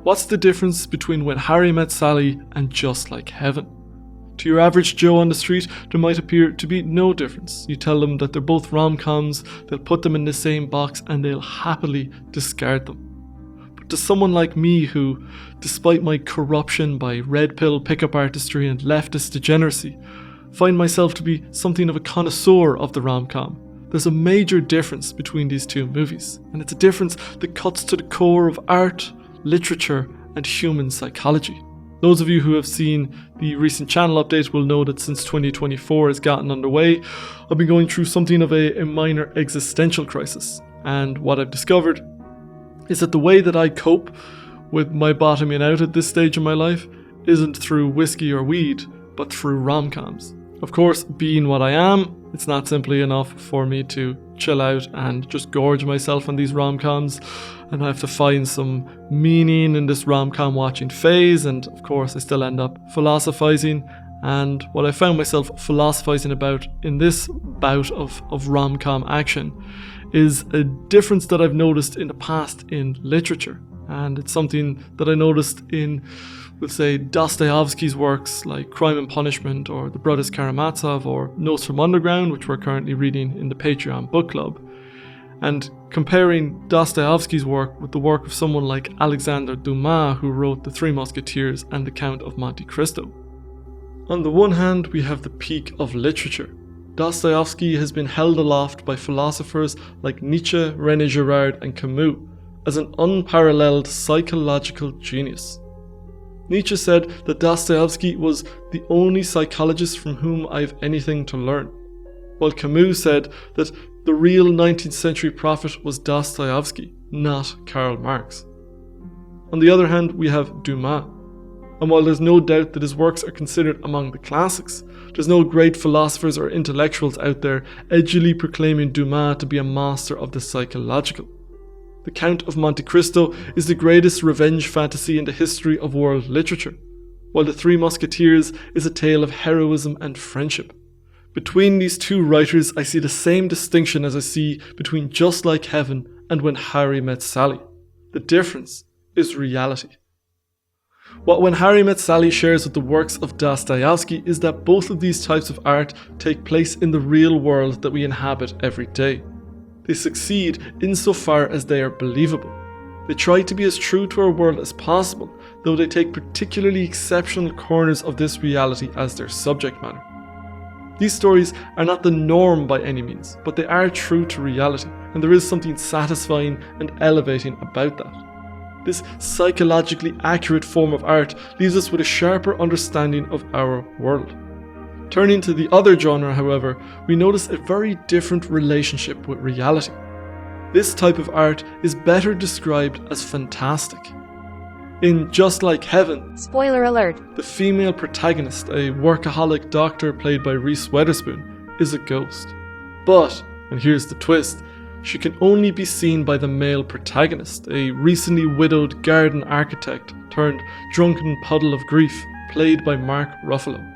What's the difference between When Harry Met Sally and Just Like Heaven? To your average Joe on the street, there might appear to be no difference. You tell them that they're both rom-coms, they'll put them in the same box and they'll happily discard them. But to someone like me who, despite my corruption by red pill pickup artistry and leftist degeneracy, find myself to be something of a connoisseur of the rom-com, there's a major difference between these two movies, and it's a difference that cuts to the core of art, literature, and human psychology. Those of you who have seen the recent channel update will know that since 2024 has gotten underway, I've been going through something of a minor existential crisis. And what I've discovered is that the way that I cope with my bottoming out at this stage in my life isn't through whiskey or weed, but through rom-coms. Of course, being what I am, it's not simply enough for me to chill out and just gorge myself on these rom-coms, and I have to find some meaning in this rom-com watching phase, and of course I still end up philosophizing. And what I found myself philosophizing about in this bout of rom-com action is a difference that I've noticed in the past in literature, and it's something that I noticed in, we'll say, Dostoevsky's works like Crime and Punishment or The Brothers Karamazov or Notes from Underground, which we're currently reading in the Patreon book club. And comparing Dostoevsky's work with the work of someone like Alexander Dumas, who wrote The Three Musketeers and The Count of Monte Cristo. On the one hand, we have the peak of literature. Dostoevsky has been held aloft by philosophers like Nietzsche, René Girard and Camus as an unparalleled psychological genius. Nietzsche said that Dostoevsky was the only psychologist from whom I have anything to learn, while Camus said that the real 19th century prophet was Dostoevsky, not Karl Marx. On the other hand, we have Dumas, and while there's no doubt that his works are considered among the classics, there's no great philosophers or intellectuals out there edgily proclaiming Dumas to be a master of the psychological. The Count of Monte Cristo is the greatest revenge fantasy in the history of world literature, while The Three Musketeers is a tale of heroism and friendship. Between these two writers, I see the same distinction as I see between Just Like Heaven and When Harry Met Sally. The difference is reality. What When Harry Met Sally shares with the works of Dostoevsky is that both of these types of art take place in the real world that we inhabit every day. They succeed insofar as they are believable. They try to be as true to our world as possible, though they take particularly exceptional corners of this reality as their subject matter. These stories are not the norm by any means, but they are true to reality, and there is something satisfying and elevating about that. This psychologically accurate form of art leaves us with a sharper understanding of our world. Turning to the other genre, however, we notice a very different relationship with reality. This type of art is better described as fantastic. In Just Like Heaven, spoiler alert, the female protagonist, a workaholic doctor played by Reese Wetherspoon, is a ghost. But, and here's the twist, she can only be seen by the male protagonist, a recently widowed garden architect turned drunken puddle of grief, played by Mark Ruffalo.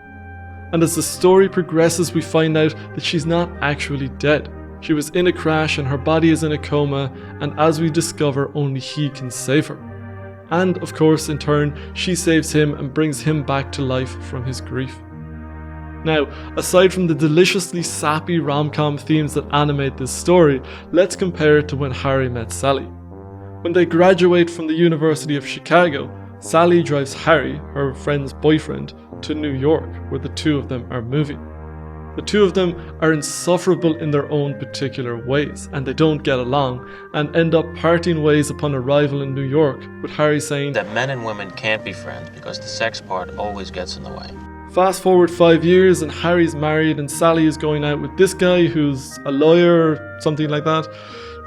And as the story progresses, we find out that she's not actually dead. She was in a crash and her body is in a coma, and as we discover, only he can save her. And of course, in turn, she saves him and brings him back to life from his grief. Now, aside from the deliciously sappy rom-com themes that animate this story, let's compare it to When Harry Met Sally. When they graduate from the University of Chicago, Sally drives Harry, her friend's boyfriend, to New York, where the two of them are moving. The two of them are insufferable in their own particular ways, and they don't get along, and end up parting ways upon arrival in New York, with Harry saying that men and women can't be friends because the sex part always gets in the way. Fast forward 5 years and Harry's married and Sally is going out with this guy who's a lawyer or something like that.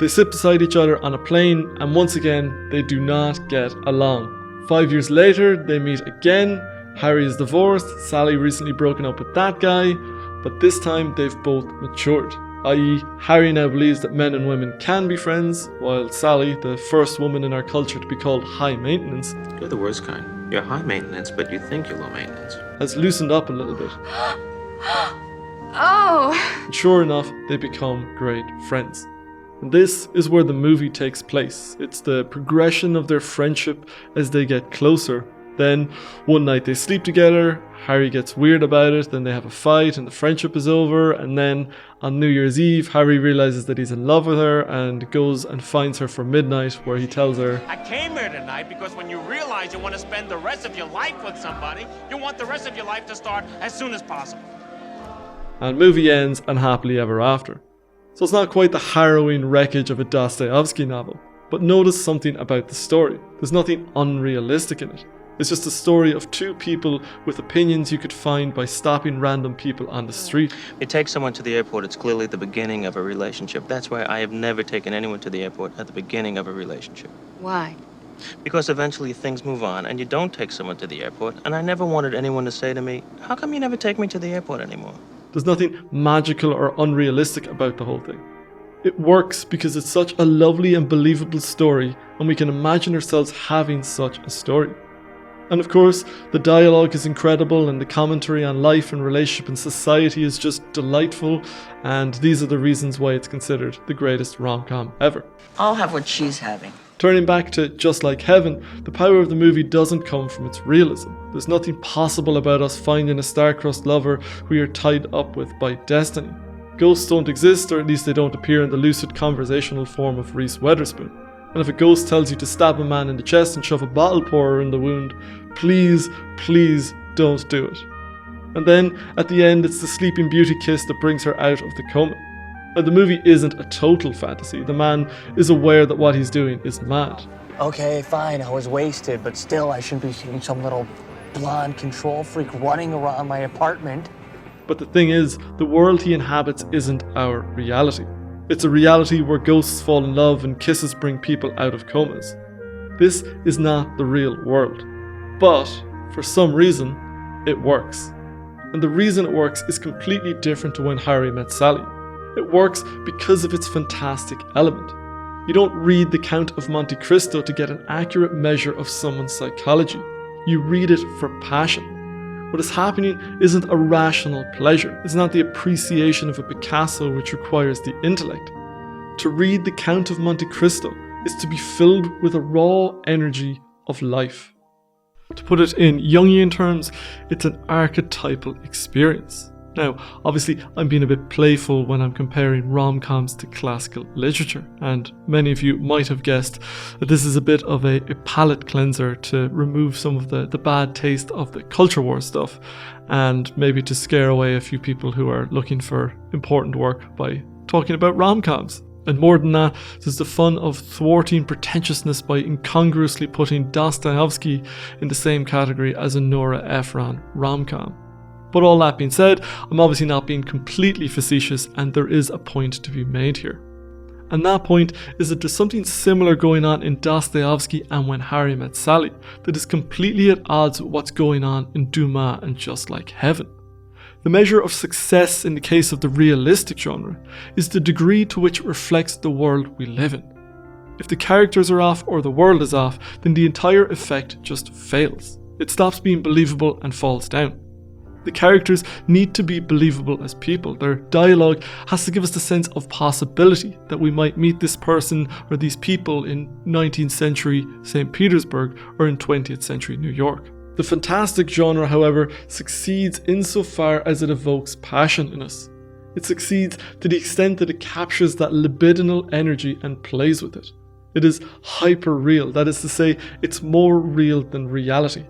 They sit beside each other on a plane and once again they do not get along. 5 years later they meet again. Harry is divorced, Sally recently broken up with that guy, but this time they've both matured. I.e., Harry now believes that men and women can be friends, while Sally, the first woman in our culture to be called high maintenance, You're the worst kind. You're high maintenance, but you think you're low maintenance. has loosened up a little bit. Oh! And sure enough, they become great friends. And this is where the movie takes place. It's the progression of their friendship as they get closer. Then one night they sleep together, Harry gets weird about it, then they have a fight and the friendship is over, and then on New Year's Eve Harry realizes that he's in love with her and goes and finds her for midnight, where he tells her, I came here tonight because when you realize you want to spend the rest of your life with somebody, you want the rest of your life to start as soon as possible. And movie ends and happily ever after. So it's not quite the harrowing wreckage of a Dostoevsky novel, but notice something about the story. There's nothing unrealistic in it. It's just a story of two people with opinions you could find by stopping random people on the street. You take someone to the airport, it's clearly the beginning of a relationship. That's why I have never taken anyone to the airport at the beginning of a relationship. Why? Because eventually things move on and you don't take someone to the airport, and I never wanted anyone to say to me, how come you never take me to the airport anymore? There's nothing magical or unrealistic about the whole thing. It works because it's such a lovely and believable story, and we can imagine ourselves having such a story. And of course, the dialogue is incredible and the commentary on life and relationship and society is just delightful, and these are the reasons why it's considered the greatest rom-com ever. I'll have what she's having. Turning back to Just Like Heaven, the power of the movie doesn't come from its realism. There's nothing possible about us finding a star-crossed lover who you're tied up with by destiny. Ghosts don't exist, or at least they don't appear in the lucid conversational form of Reese Wetherspoon. And if a ghost tells you to stab a man in the chest and shove a bottle pourer in the wound, please, please don't do it. And then, at the end, it's the Sleeping Beauty kiss that brings her out of the coma. Now, the movie isn't a total fantasy. The man is aware that what he's doing is mad. Okay, fine, I was wasted, but still I shouldn't be seeing some little blonde control freak running around my apartment. But the thing is, the world he inhabits isn't our reality. It's a reality where ghosts fall in love and kisses bring people out of comas. This is not the real world. But, for some reason, it works. And the reason it works is completely different to When Harry Met Sally. It works because of its fantastic element. You don't read the Count of Monte Cristo to get an accurate measure of someone's psychology. You read it for passion. What is happening isn't a rational pleasure. It's not the appreciation of a Picasso which requires the intellect. To read the Count of Monte Cristo is to be filled with a raw energy of life. To put it in Jungian terms, it's an archetypal experience. Now, obviously, I'm being a bit playful when I'm comparing rom-coms to classical literature, and many of you might have guessed that this is a bit of a palate cleanser to remove some of the bad taste of the culture war stuff, and maybe to scare away a few people who are looking for important work by talking about rom-coms. And more than that, there's the fun of thwarting pretentiousness by incongruously putting Dostoevsky in the same category as a Norah Ephron rom-com. But all that being said, I'm obviously not being completely facetious, and there is a point to be made here. And that point is that there's something similar going on in Dostoevsky and When Harry Met Sally that is completely at odds with what's going on in Dumas and Just Like Heaven. The measure of success in the case of the realistic genre is the degree to which it reflects the world we live in. If the characters are off or the world is off, then the entire effect just fails. It stops being believable and falls down. The characters need to be believable as people. Their dialogue has to give us the sense of possibility that we might meet this person or these people in 19th century St. Petersburg or in 20th century New York. The fantastic genre, however, succeeds insofar as it evokes passion in us. It succeeds to the extent that it captures that libidinal energy and plays with it. It is hyperreal, that is to say, it's more real than reality.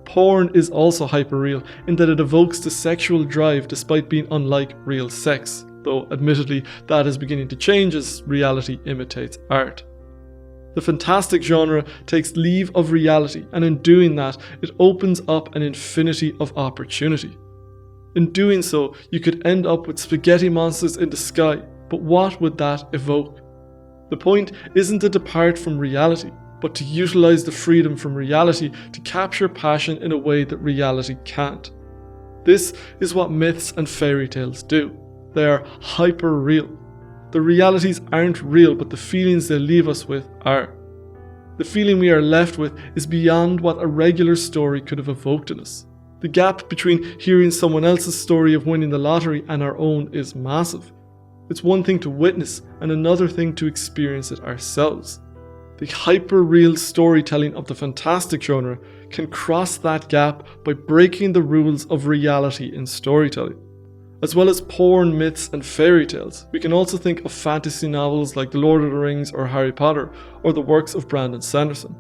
Porn is also hyperreal in that it evokes the sexual drive despite being unlike real sex, though admittedly that is beginning to change as reality imitates art. The fantastic genre takes leave of reality, and in doing that, it opens up an infinity of opportunity. In doing so, you could end up with spaghetti monsters in the sky, but what would that evoke? The point isn't to depart from reality, but to utilize the freedom from reality to capture passion in a way that reality can't. This is what myths and fairy tales do. They are hyper-real. The realities aren't real, but the feelings they leave us with are. The feeling we are left with is beyond what a regular story could have evoked in us. The gap between hearing someone else's story of winning the lottery and our own is massive. It's one thing to witness and another thing to experience it ourselves. The hyper-real storytelling of the fantastic genre can cross that gap by breaking the rules of reality in storytelling. As well as porn, myths and fairy tales, we can also think of fantasy novels like The Lord of the Rings or Harry Potter, or the works of Brandon Sanderson.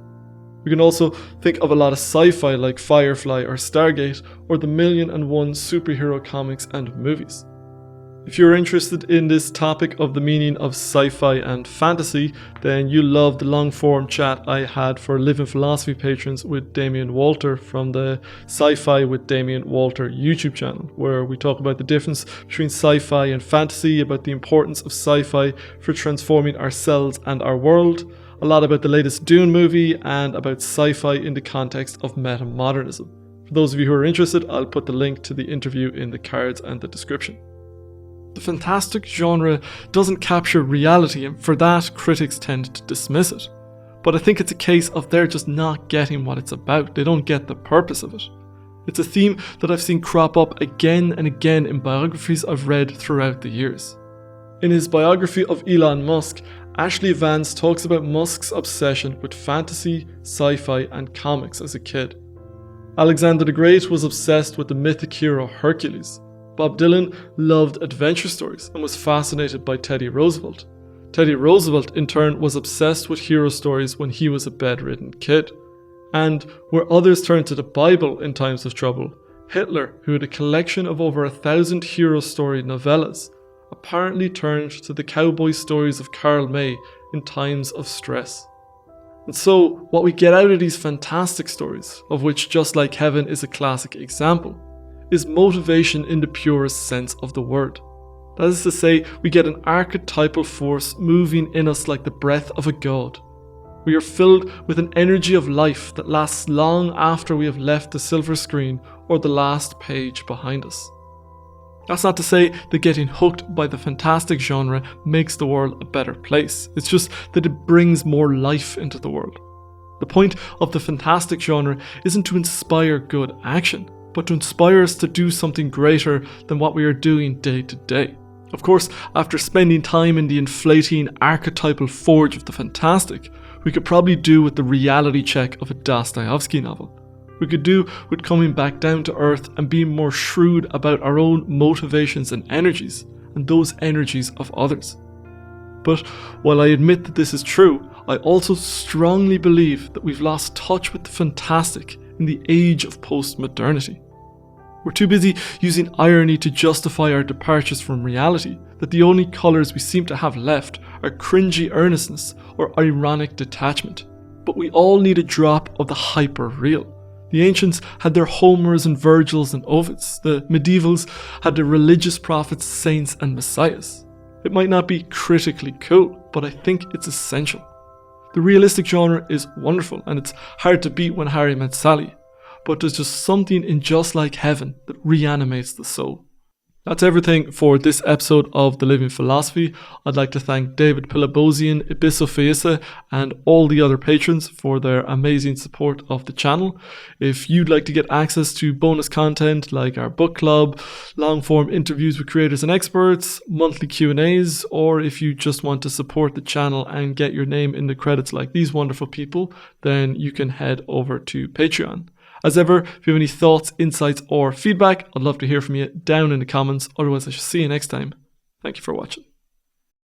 We can also think of a lot of sci-fi like Firefly or Stargate, or the 1,000,001 superhero comics and movies. If you're interested in this topic of the meaning of sci-fi and fantasy, then you'll love the long-form chat I had for Living Philosophy patrons with Damien Walter from the Sci-Fi with Damien Walter YouTube channel, where we talk about the difference between sci-fi and fantasy, about the importance of sci-fi for transforming ourselves and our world, a lot about the latest Dune movie, and about sci-fi in the context of meta-modernism. For those of you who are interested, I'll put the link to the interview in the cards and the description. The fantastic genre doesn't capture reality, and for that critics tend to dismiss it. But I think it's a case of they're just not getting what it's about. They don't get the purpose of it. It's a theme that I've seen crop up again and again in biographies I've read throughout the years. In his biography of Elon Musk, Ashley Vance talks about Musk's obsession with fantasy, sci-fi and comics as a kid. Alexander the Great was obsessed with the mythic hero Hercules. Bob Dylan loved adventure stories and was fascinated by Teddy Roosevelt. Teddy Roosevelt, in turn, was obsessed with hero stories when he was a bedridden kid. And where others turned to the Bible in times of trouble, Hitler, who had a collection of over 1,000 hero story novellas, apparently turned to the cowboy stories of Karl May in times of stress. And so, what we get out of these fantastic stories, of which Just Like Heaven is a classic example, is motivation in the purest sense of the word. That is to say, we get an archetypal force moving in us like the breath of a god. We are filled with an energy of life that lasts long after we have left the silver screen or the last page behind us. That's not to say that getting hooked by the fantastic genre makes the world a better place. It's just that it brings more life into the world. The point of the fantastic genre isn't to inspire good action, but to inspire us to do something greater than what we are doing day to day. Of course, after spending time in the inflating archetypal forge of the fantastic, we could probably do with the reality check of a Dostoevsky novel. We could do with coming back down to earth and being more shrewd about our own motivations and energies, and those energies of others. But while I admit that this is true, I also strongly believe that we've lost touch with the fantastic in the age of post-modernity. We're too busy using irony to justify our departures from reality, that the only colours we seem to have left are cringy earnestness or ironic detachment. But we all need a drop of the hyper-real. The ancients had their Homers and Virgils and Ovids. The medievals had their religious prophets, saints and messiahs. It might not be critically cool, but I think it's essential. The realistic genre is wonderful, and it's hard to beat When Harry Met Sally, but there's just something in Just Like Heaven that reanimates the soul. That's everything for this episode of The Living Philosophy. I'd like to thank David Pilabosian, Ibisophiisa, and all the other patrons for their amazing support of the channel. If you'd like to get access to bonus content like our book club, long-form interviews with creators and experts, monthly Q&As, or if you just want to support the channel and get your name in the credits like these wonderful people, then you can head over to Patreon. As ever, if you have any thoughts, insights, or feedback, I'd love to hear from you down in the comments. Otherwise, I shall see you next time. Thank you for watching.